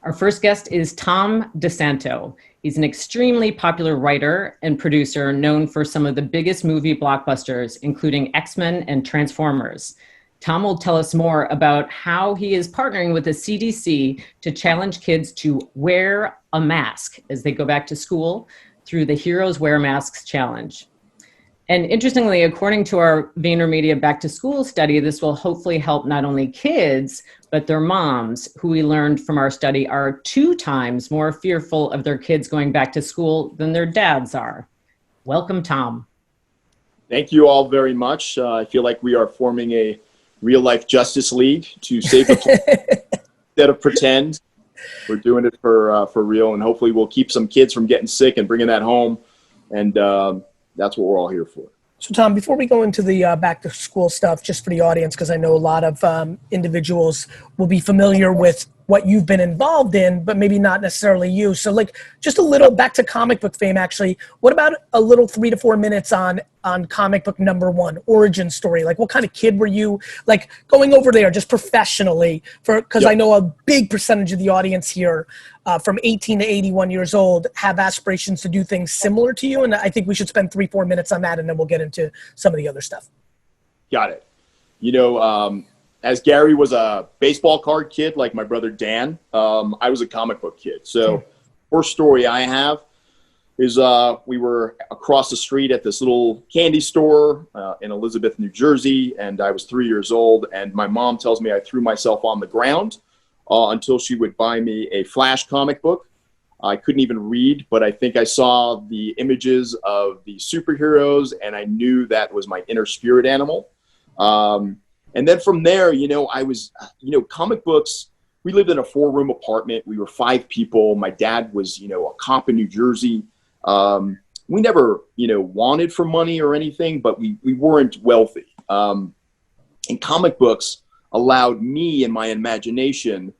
Our first guest is Tom DeSanto. He's an extremely popular writer and producer known for some of the biggest movie blockbusters, including X-Men and Transformers. Tom will tell us more about how he is partnering with the CDC to challenge kids to wear a mask as they go back to school through the Heroes Wear Masks Challenge. And interestingly, according to our VaynerMedia Back to School study, this will hopefully help not only kids, but their moms, who we learned from our study are 2 times more fearful of their kids going back to school than their dads are. Welcome, Tom. Thank you all very much. I feel like we are forming a real-life Justice League to save the planet instead of pretend. We're doing it for real, and hopefully we'll keep some kids from getting sick and bringing that home, and that's what we're all here for. So, Tom, before we go into the back-to-school stuff, just for the audience, because I know a lot of individuals will be familiar with what you've been involved in, but maybe not necessarily you. So, like, just a little back to comic book fame, actually. What about a little 3 to 4 minutes on comic book #1, origin story? Like, what kind of kid were you? Like, going over there just professionally, because I know a big percentage of the audience here from 18 to 81 years old have aspirations to do things similar to you. And I think we should spend 3-4 minutes on that, and then we'll get into some of the other stuff. Got it. You know, as Gary was a baseball card kid, like my brother Dan, I was a comic book kid. So first story I have is we were across the street at this little candy store in Elizabeth, New Jersey, and I was 3 years old. And my mom tells me I threw myself on the ground until she would buy me a Flash comic book. I couldn't even read, but I think I saw the images of the superheroes, and I knew that was my inner spirit animal. And then from there, you know, I was, comic books, we lived in a 4-room apartment. We were 5 people. My dad was, a cop in New Jersey. We never, wanted for money or anything, but we weren't wealthy. And comic books allowed me and my imagination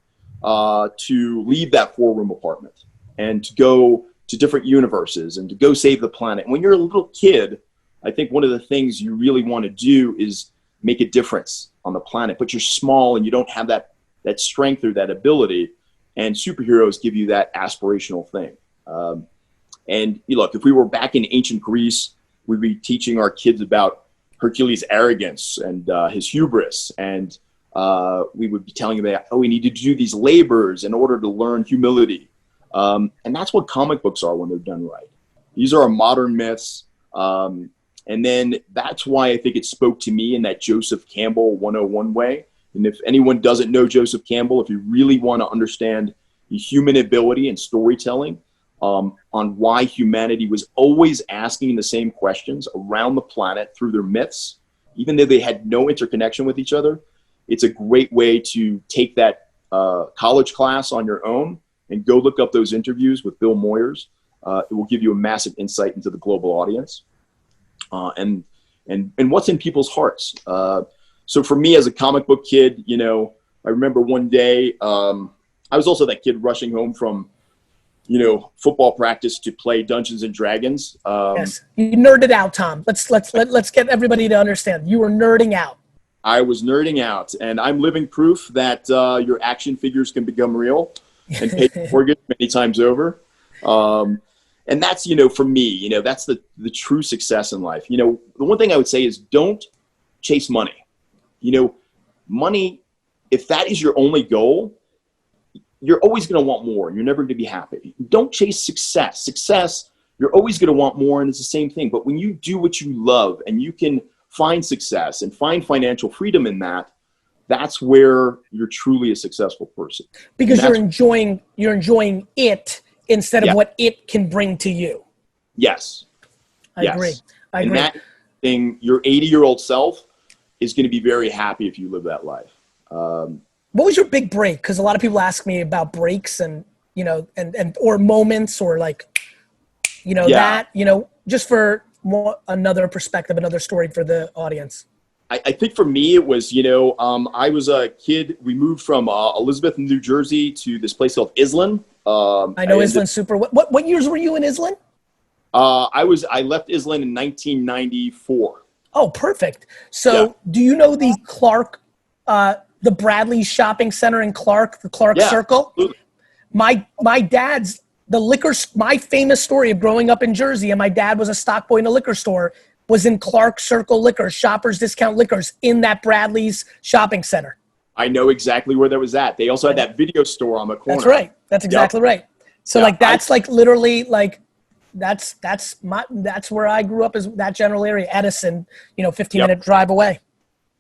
to leave that 4-room apartment and to go to different universes and to go save the planet. And when you're a little kid, I think one of the things you really want to do is make a difference on the planet, but you're small and you don't have that strength or that ability, and superheroes give you that aspirational thing. And look, if we were back in ancient Greece, we'd be teaching our kids about Hercules' arrogance and his hubris, and we would be telling them that, we need to do these labors in order to learn humility. And that's what comic books are when they're done right. These are our modern myths. And then that's why I think it spoke to me in that Joseph Campbell 101 way. And if anyone doesn't know Joseph Campbell, if you really want to understand the human ability and storytelling on why humanity was always asking the same questions around the planet through their myths, even though they had no interconnection with each other, it's a great way to take that college class on your own and go look up those interviews with Bill Moyers. It will give you a massive insight into the global audience. And what's in people's hearts. So for me as a comic book kid, I remember one day, I was also that kid rushing home from, football practice to play Dungeons and Dragons. Yes, you nerded out, Tom. Let's get everybody to understand. You were nerding out. I was nerding out, and I'm living proof that your action figures can become real and pay the mortgage many times over. And that's, for me, that's the true success in life. The one thing I would say is don't chase money. Money, if that is your only goal, you're always going to want more. You're never going to be happy. Don't chase success. Success, you're always going to want more, and it's the same thing. But when you do what you love and you can find success and find financial freedom in that, that's where you're truly a successful person. Because you're enjoying it instead of what it can bring to you. Yes. I agree. And that thing, your 80-year-old self is going to be very happy if you live that life. What was your big break? Because a lot of people ask me about breaks and, or moments or that, just for another perspective, another story for the audience. I think for me, it was, I was a kid. We moved from Elizabeth, New Jersey to this place called Islin. I know Islin's super. What years were you in Islin? I left Islin in 1994. Oh, perfect. So do you know the Clark, the Bradley Shopping Center in Clark, the Clark Circle? Absolutely. my dad's, my famous story of growing up in Jersey, and my dad was a stock boy in a liquor store, was in Clark Circle Liquor, Shoppers Discount Liquors, in that Bradley's shopping center. I know exactly where that was at. They also had that video store on the corner. That's right. That's exactly right. So like that's like literally like that's where I grew up, is that general area, Edison, 15-minute drive away.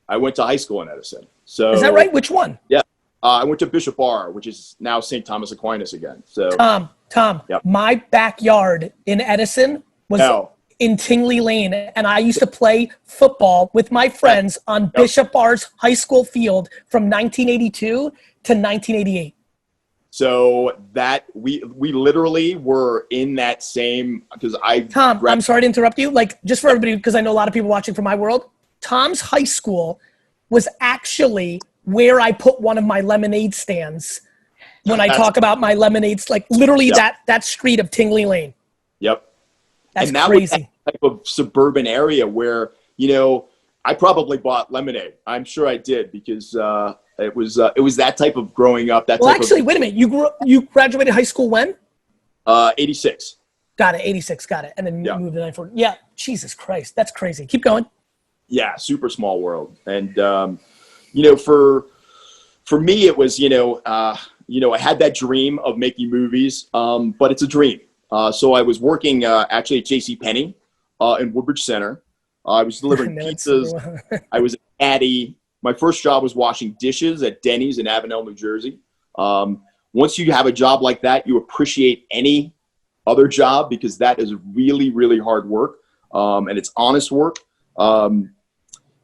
I went to high school in Edison. So is that right? Which one? Yeah. I went to Bishop Bar, which is now St. Thomas Aquinas again. So Tom, my backyard in Edison was in Tingley Lane, and I used to play football with my friends on Bishop Bar's high school field from 1982 to 1988. So that we literally were in that same, because Tom, I'm sorry to interrupt you. Like, just for everybody, because I know a lot of people watching from my world, Tom's high school was actually where I put one of my lemonade stands when I talk about my lemonades, like literally that street of Tingley Lane. Yep. That's and that crazy. Was that type of suburban area where, I probably bought lemonade. I'm sure I did, because it was that type of growing up. Wait a minute. You graduated high school when? 86. Got it. 86. Got it. And then you moved to 94. Yeah. Jesus Christ. That's crazy. Keep going. Yeah. Super small world. And, for me, it was, I had that dream of making movies, but it's a dream. So I was working actually at JCPenney in Woodbridge Center. I was delivering pizzas. I was a caddy. My first job was washing dishes at Denny's in Avenel, New Jersey. Once you have a job like that, you appreciate any other job, because that is really, really hard work, and it's honest work.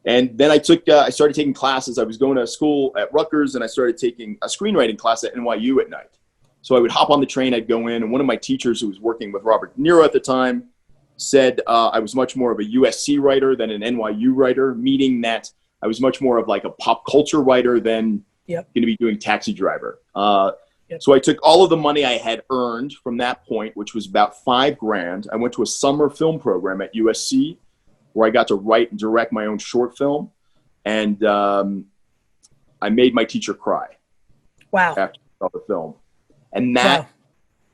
And then I started taking classes. I was going to school at Rutgers, and I started taking a screenwriting class at NYU at night. So I would hop on the train, I'd go in, and one of my teachers, who was working with Robert De Niro at the time, said I was much more of a USC writer than an NYU writer, meaning that I was much more of like a pop culture writer than going to be doing Taxi Driver. So I took all of the money I had earned from that point, which was about $5,000. I went to a summer film program at USC, where I got to write and direct my own short film. And I made my teacher cry. Wow. After I saw the film. And that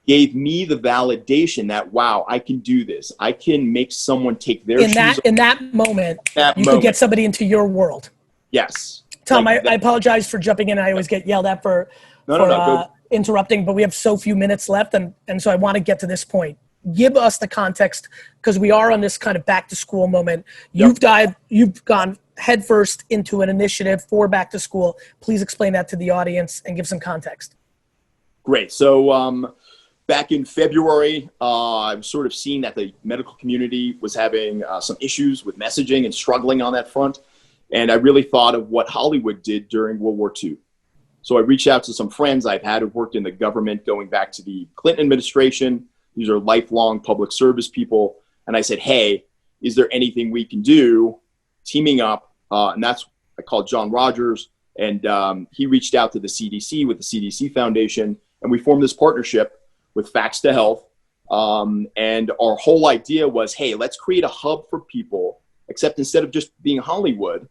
gave me the validation that, wow, I can do this. I can make someone take their shoes off. In that moment, could get somebody into your world. Yes. Tom, I apologize for jumping in. I always get yelled at for interrupting, but we have so few minutes left. And so I want to get to this point. Give us the context, because we are on this kind of back to school moment. You've gone headfirst into an initiative for back to school. Please explain that to the audience and give some context. Great. So back in February, I was sort of seeing that the medical community was having some issues with messaging and struggling on that front. And I really thought of what Hollywood did during World War II. So I reached out to some friends I've had who've worked in the government going back to the Clinton administration. These are lifelong public service people. And I said, hey, is there anything we can do teaming up? And I called John Rogers, and he reached out to the CDC with the CDC Foundation. And we formed this partnership with Facts to Health. And our whole idea was, hey, let's create a hub for people, except instead of just being Hollywood,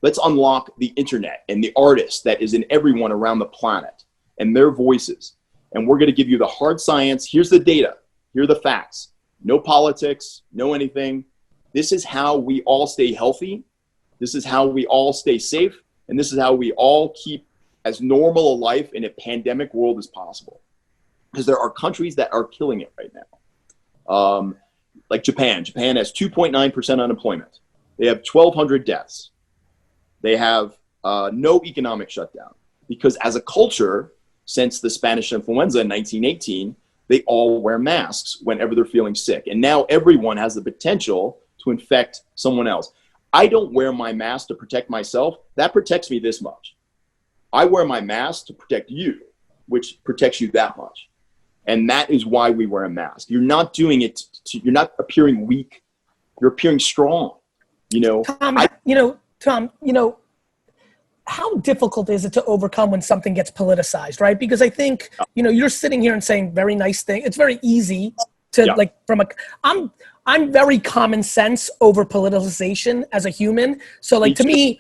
let's unlock the internet and the artists that is in everyone around the planet and their voices. And we're going to give you the hard science. Here's the data. Here are the facts. No politics, no anything. This is how we all stay healthy. This is how we all stay safe. And this is how we all keep as normal a life in a pandemic world as possible. Because there are countries that are killing it right now. Like Japan. Japan has 2.9% unemployment. They have 1,200 deaths. They have no economic shutdown. Because as a culture, since the Spanish influenza in 1918, they all wear masks whenever they're feeling sick. And now everyone has the potential to infect someone else. I don't wear my mask to protect myself. That protects me this much. I wear my mask to protect you, which protects you that much. And that is why we wear a mask. You're not doing it you're not appearing weak. You're appearing strong. Tom, how difficult is it to overcome when something gets politicized, right? Because I think, you're sitting here and saying very nice thing. It's very easy to I'm very common sense over politicization as a human. So to me,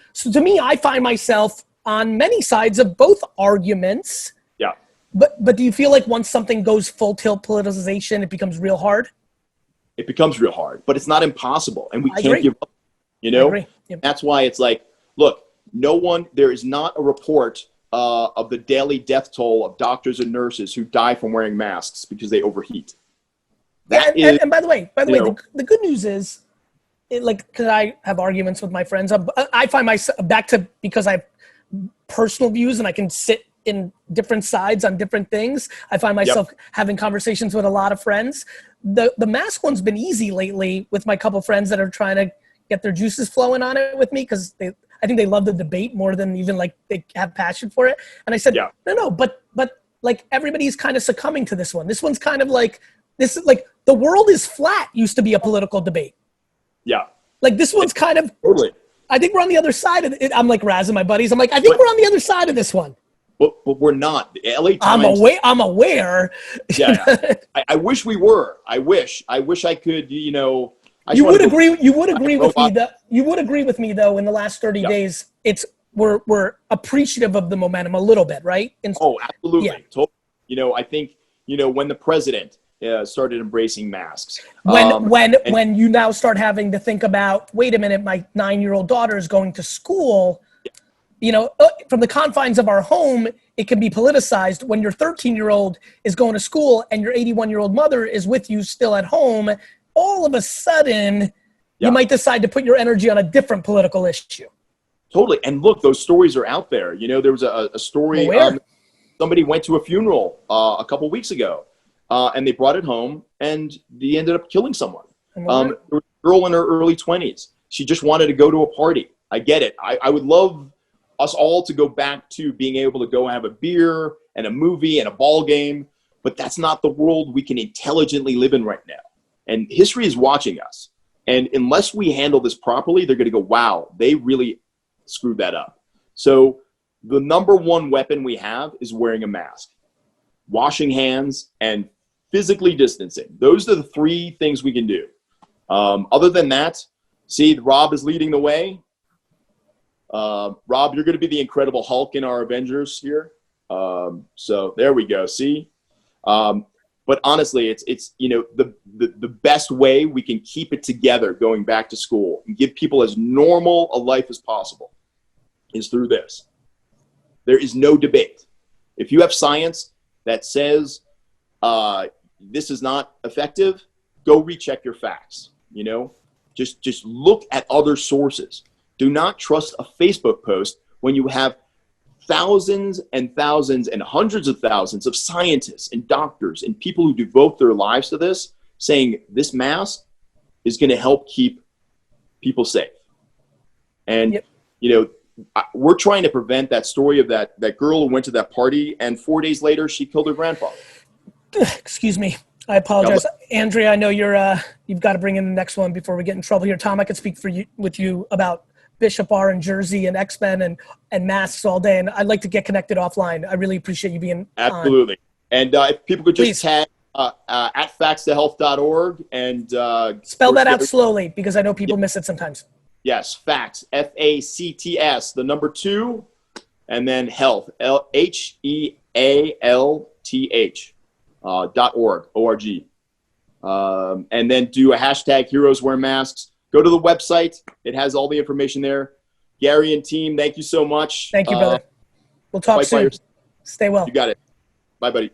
I find myself on many sides of both arguments. Yeah. But do you feel like once something goes full tilt politicization, it becomes real hard? It becomes real hard, but it's not impossible, and we I can't agree. give up. You I know, agree. Yep. that's why it's like, look, there is not a report of the daily death toll of doctors and nurses who die from wearing masks because they overheat. And by the way, the good news is, because I have arguments with my friends, I find myself because I have personal views and I can sit in different sides on different things. I find myself having conversations with a lot of friends. The mask one's been easy lately with my couple friends that are trying to get their juices flowing on it with me because I think they love the debate more than even like they have passion for it. And I said, no, but like everybody's kind of succumbing to this one. This one's kind of like, this is like the world is flat used to be a political debate. Yeah. Like this one's kind of, totally. I think we're on the other side of it. I'm like razzing my buddies. I'm like, I think we're on the other side of this one. But we're not. The LA Times. I'm aware. Yeah. I wish we were. I wish I could, you know. You would agree with me though, in the last 30 days, we're appreciative of the momentum a little bit, right? Absolutely. Yeah. Totally. You know, I think, you know, when the president started embracing masks. When you now start having to think about, wait a minute, my 9-year-old daughter is going to school, you know, from the confines of our home, it can be politicized. When your 13-year-old is going to school and your 81-year-old mother is with you still at home, all of a sudden you might decide to put your energy on a different political issue. Totally. And look, those stories are out there. You know, there was a story, somebody went to a funeral a couple weeks ago and they brought it home and they ended up killing someone. There was a girl in her early 20s. She just wanted to go to a party. I get it. I would love us all to go back to being able to go have a beer and a movie and a ball game, but that's not the world we can intelligently live in right now. And history is watching us. And unless we handle this properly, they're going to go, wow, they really screwed that up. So the number one weapon we have is wearing a mask, washing hands, and physically distancing. Those are the 3 things we can do. Other than that, see, Rob is leading the way. Rob, you're going to be the Incredible Hulk in our Avengers here. So there we go. See? But honestly, it's you know, the best way we can keep it together going back to school and give people as normal a life as possible is through this. There is no debate. If you have science that says this is not effective, go recheck your facts. You know, just look at other sources. Do not trust a Facebook post when you have thousands and thousands and hundreds of thousands of scientists and doctors and people who devote their lives to this saying this mask is going to help keep people safe. And, you know, we're trying to prevent that story of that girl who went to that party and 4 days later she killed her grandfather. Excuse me. I apologize. Andrea, I know you've got to bring in the next one before we get in trouble here. Tom, I could speak with you about Bishop R and Jersey and X-Men and masks all day. And I'd like to get connected offline. I really appreciate you being Absolutely. On. And if people could just Please. tag at factstohealth.org and spell that out slowly because I know people miss it sometimes. Yes, facts, FACTS, the number 2, and then health, HEALTH, .org, O-R-G. And then do a hashtag Heroes Wear Masks. Go to the website. It has all the information there. Gary and team, thank you so much. Thank you, brother. We'll talk soon. Stay well. You got it. Bye, buddy.